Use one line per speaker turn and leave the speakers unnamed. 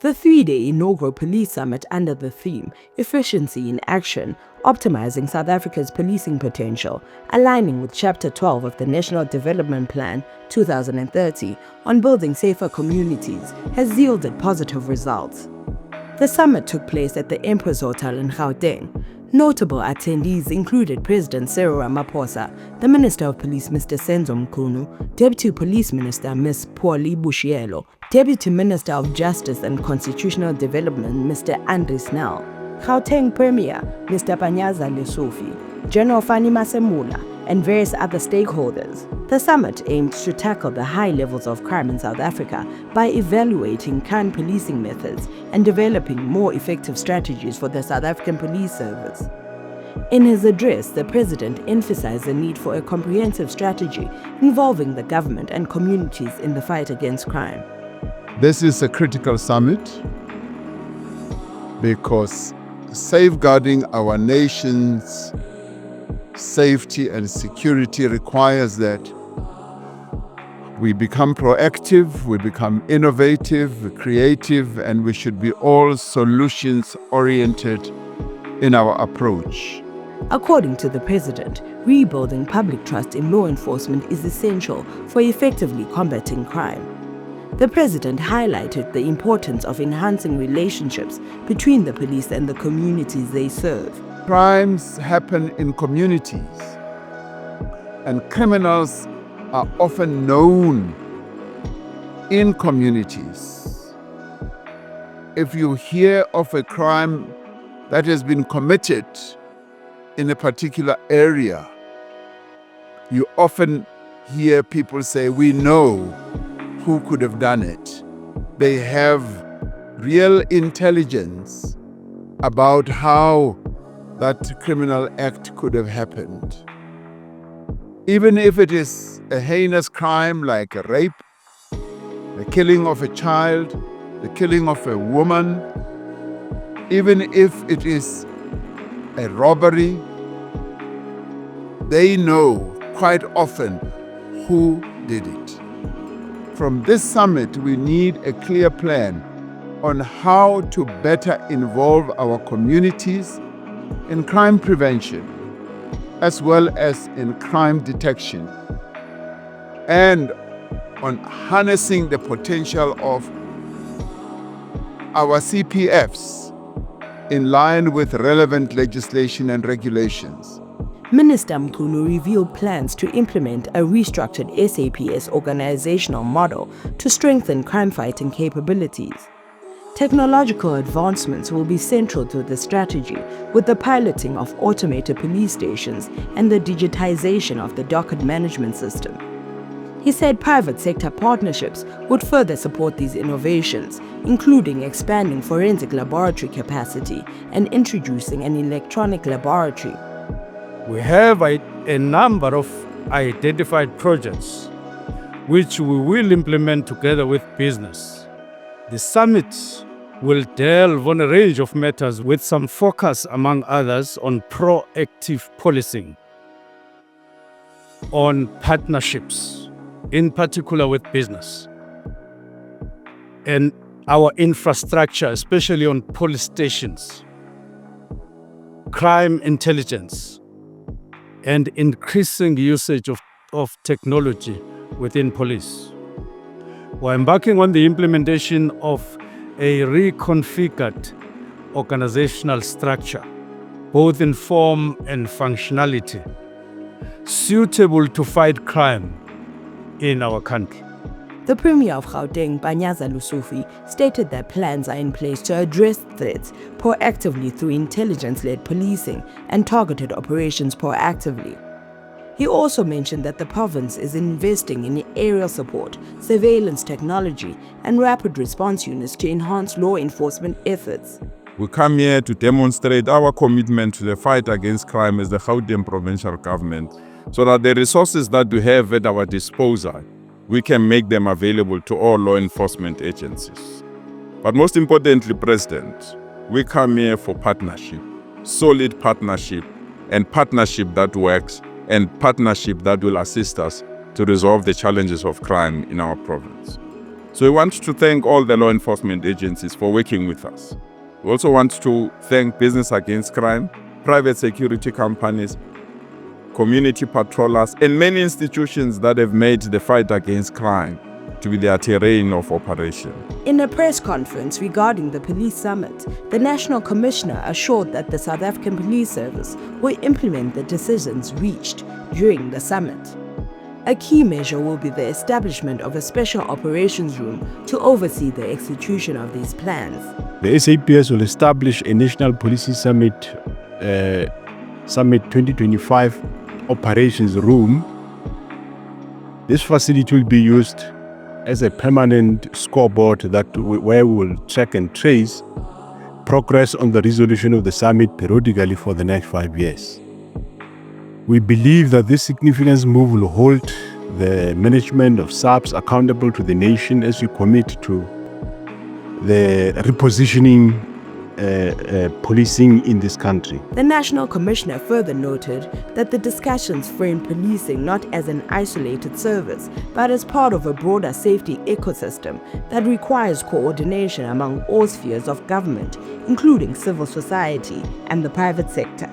The 3-day inaugural police summit under the theme Efficiency in Action, Optimizing South Africa's Policing Potential, aligning with Chapter 12 of the National Development Plan 2030 on building safer communities, has yielded positive results. The summit took place at the Empress Hotel in Gauteng. Notable attendees included President Cyril Ramaphosa, the Minister of Police Mr. Senzo Mchunu, Deputy Police Minister Ms. Polly Boshielo, Deputy Minister of Justice and Constitutional Development Mr. Andries, Gauteng Premier Mr. Panyaza Lesufi, General Fannie Masemola, and various other stakeholders. The summit aimed to tackle the high levels of crime in South Africa by evaluating current policing methods and developing more effective strategies for the South African Police Service. In his address, the President emphasized the need for a comprehensive strategy involving the government and communities in the fight against crime.
This is a critical summit because safeguarding our nation's safety and security requires that we become proactive, we become innovative, creative, and we should be all solutions-oriented in our approach.
According to the President, rebuilding public trust in law enforcement is essential for effectively combating crime. The President highlighted the importance of enhancing relationships between the police and the communities they serve.
Crimes happen in communities, and criminals are often known in communities. If you hear of a crime that has been committed in a particular area, you often hear people say, "We know who could have done it." They have real intelligence about how that criminal act could have happened. Even if it is a heinous crime like a rape, the killing of a child, the killing of a woman, even if it is a robbery, they know quite often who did it. From this summit, we need a clear plan on how to better involve our communities in crime prevention, as well as in crime detection, and on harnessing the potential of our CPFs in line with relevant legislation and regulations.
Minister Mchunu revealed plans to implement a restructured SAPS organizational model to strengthen crime-fighting capabilities. Technological advancements will be central to the strategy, with the piloting of automated police stations and the digitization of the docket management system. He said private sector partnerships would further support these innovations, including expanding forensic laboratory capacity and introducing an electronic laboratory.
We have a number of identified projects which we will implement together with business. The summit will delve on a range of matters with some focus, among others, on proactive policing, on partnerships, in particular with business, and our infrastructure, especially on police stations, crime intelligence, and increasing usage of technology within police. We're embarking on the implementation of a reconfigured organizational structure, both in form and functionality, suitable to fight crime in our country.
The Premier of Gauteng, Panyaza Lesufi, stated that plans are in place to address threats proactively through intelligence-led policing and targeted operations proactively. He also mentioned that the province is investing in aerial support, surveillance technology, and rapid response units to enhance law enforcement efforts.
We come here to demonstrate our commitment to the fight against crime as the Gauteng Provincial government, so that the resources that we have at our disposal, we can make them available to all law enforcement agencies. But most importantly, President, we come here for partnership, solid partnership, and partnership that works, and partnership that will assist us to resolve the challenges of crime in our province. So we want to thank all the law enforcement agencies for working with us. We also want to thank Business Against Crime, private security companies, community patrollers, and many institutions that have made the fight against crime to be their terrain of operation.
In a press conference regarding the police summit, the National Commissioner assured that the South African Police Service will implement the decisions reached during the summit. A key measure will be the establishment of a special operations room to oversee the execution of these plans.
The SAPS will establish a National Policing Summit 2025 operations room. This facility will be used as a permanent scoreboard where we will track and trace progress on the resolution of the summit periodically for the next 5 years. We believe that this significant move will hold the management of SAPS accountable to the nation as we commit to the repositioning policing in this country.
The National Commissioner further noted that the discussions frame policing not as an isolated service, but as part of a broader safety ecosystem that requires coordination among all spheres of government, including civil society and the private sector.